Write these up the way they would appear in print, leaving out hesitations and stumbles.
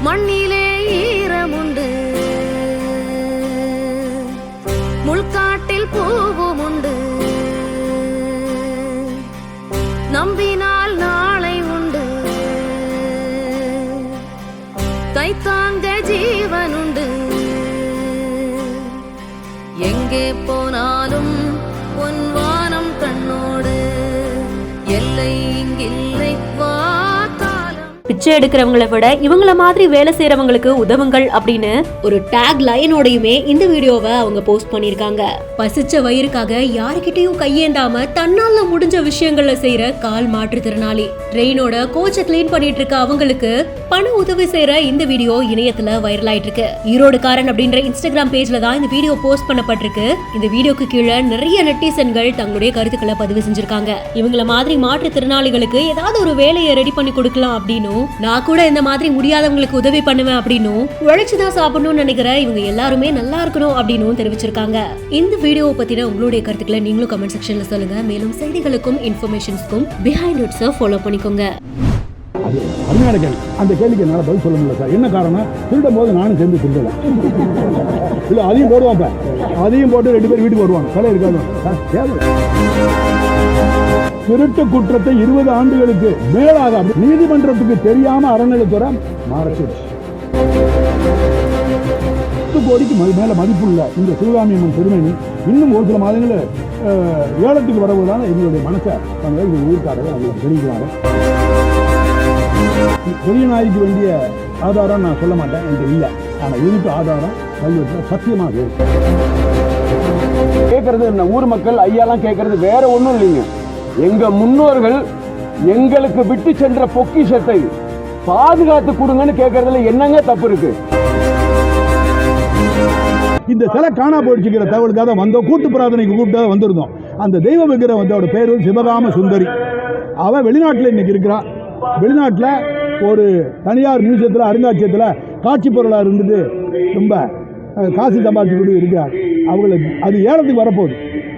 மண்ணிலே ஈரமுண்டு, முள்காட்டில் பூவும் உண்டு, நம்பினால் நாளை உண்டு, கைத்தாங்க ஜீவனுண்டு. எங்கே போனாலும் உன் வானம் கண்ணோடு, எல்லை இங்கில்லை வா. பிச்சை எடுக்கிறவங்களை விட இவங்கள மாதிரி வேலை செய்யறவங்களுக்கு உதவுங்கள் அப்படின்னு ஒரு டேக் லைனோடையுமே இந்த வீடியோவை அவங்க போஸ்ட் பண்ணிருக்காங்க. பசிச்ச வயிறுக்காக யாருக்கிட்டையும் கையேந்தாம தன்னால முடிஞ்ச விஷயங்களை செய்யற கால் மாற்றுத்திறனாளி ட்ரெயினோட கோச்சை கிளீன் பண்ணிட்டு இருக்க அவங்களுக்கு பண உதவி செய்யற இந்த வீடியோ இணையத்துல வைரல் ஆயிட்டு இருக்கு. ஈரோடுக்காரன் அப்படின்ற இன்ஸ்டாகிராம் பேஜ்ல தான் இந்த வீடியோ போஸ்ட் பண்ணப்பட்டிருக்கு. இந்த வீடியோக்கு கீழே நிறைய நெட்டிசன்கள் தங்களுடைய கருத்துக்களை பதிவு செஞ்சிருக்காங்க. இவங்கள மாதிரி மாற்றுத்திறனாளிகளுக்கு ஏதாவது ஒரு வேலையை ரெடி பண்ணி கொடுக்கலாம் அப்படின்னு, நான் கூட இந்த மாதிரி முடியாதவங்களுக்கு உதவி பண்ணுவேன் அப்படின்னு, உழைச்சுதான் சாப்பிடணும்னு நினைக்கிற இவங்க எல்லாருமே நல்லா இருக்கணும் அப்படின்னு தெரிவிச்சிருக்காங்க. இந்த வீடியோவை பத்தின உங்களுடைய கருத்துக்களை நீங்களும் கமெண்ட் செக்ஷன்ல சொல்லுங்க. மேலும் செய்திகளுக்கும் இன்ஃபர்மேஷன்ஸ்க்கும் பிஹைண்ட் இட்ஸை ஃபாலோ பண்ணிக்கோங்க. அந்த கேள்விக்கு என்னால் பதில் சொல்ல முடியல சார். என்ன காரணம்? திருடும் போது நானும் சேர்ந்து திருடலாம் இல்லை, அதையும் போடுவாங்க, அதையும் போட்டு 2 பேர் வீட்டுக்கு வருவாங்க. தலை இருக்காது. திருட்டு குற்றத்தை 20 ஆண்டுகளுக்கு மேலாக நீதிமன்றத்துக்கு தெரியாம அறநிலைத்துறை மாறச்சிருச்சு. 10 கோடிக்கு மேல மதிப்புள்ள இந்த சிவகாமி அம்மன் திருமணி இன்னும் ஒரு சில மாதங்களில் ஏலத்துக்கு வரவுதான் எங்களுடைய மனசை ஊருக்காரர்கள் அவங்க தெரிவிக்கிறாங்க. பெரிய நாய்க்கு வேண்டிய ஆதாரம் நான் சொல்ல மாட்டேன், என்கிட்ட இல்லை. ஆனால் இதுக்கு ஆதாரம் கல்வெட்டில் சத்தியமாக இருக்கு. கேட்கறது என்ன, ஊர் மக்கள் ஐயாலாம் கேட்கறது வேற ஒன்றும் இல்லைங்க. எங்க முன்னோர்கள் எங்களுக்கு விட்டு சென்ற பொக்கிஷத்தை பாதுகாத்து கொடுங்கன்னு கேட்கறதுல என்னங்க தப்பு இருக்கு? இந்த சிலை காணா போயிடுச்சுக்கிற தகவலுக்காக வந்தோம். கூட்டு பிரார்த்தனைக்கு கூப்பிட்டு வந்திருந்தோம். அந்த தெய்வ விக்கிரம் வந்தோட பேர் சிவகாம சுந்தரி. அவன் வெளிநாட்டில் இன்னைக்கு இருக்கிறான். வெளிநாட்டில் ஒரு தனியார் மியூசியத்தில் அருங்காட்சியகத்தில் காட்சி பொருளாக இருந்துட்டு ரொம்ப காசு சம்பாதிச்சு கொண்டு இருக்கிறார். அவங்களுக்கு அது ஏலத்துக்கு வரப்போகுது.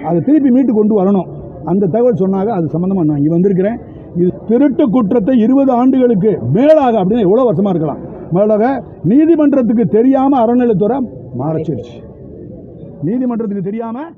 அதை திருப்பி மீட்டு கொண்டு வரணும். அந்த தகவல் சொன்னாங்க. அது சம்மந்தமாக நான் இங்கே வந்திருக்கிறேன். இது திருட்டு குற்றத்தை 20 ஆண்டுகளுக்கு மேலாக அப்படின்னு எவ்வளோ வருஷமாக இருக்கலாம் மேலாக நீதிமன்றத்துக்கு தெரியாமல் அறநிலைத்துறை மாறச்சிருச்சு. நீதிமன்றத்துக்கு தெரியாமல்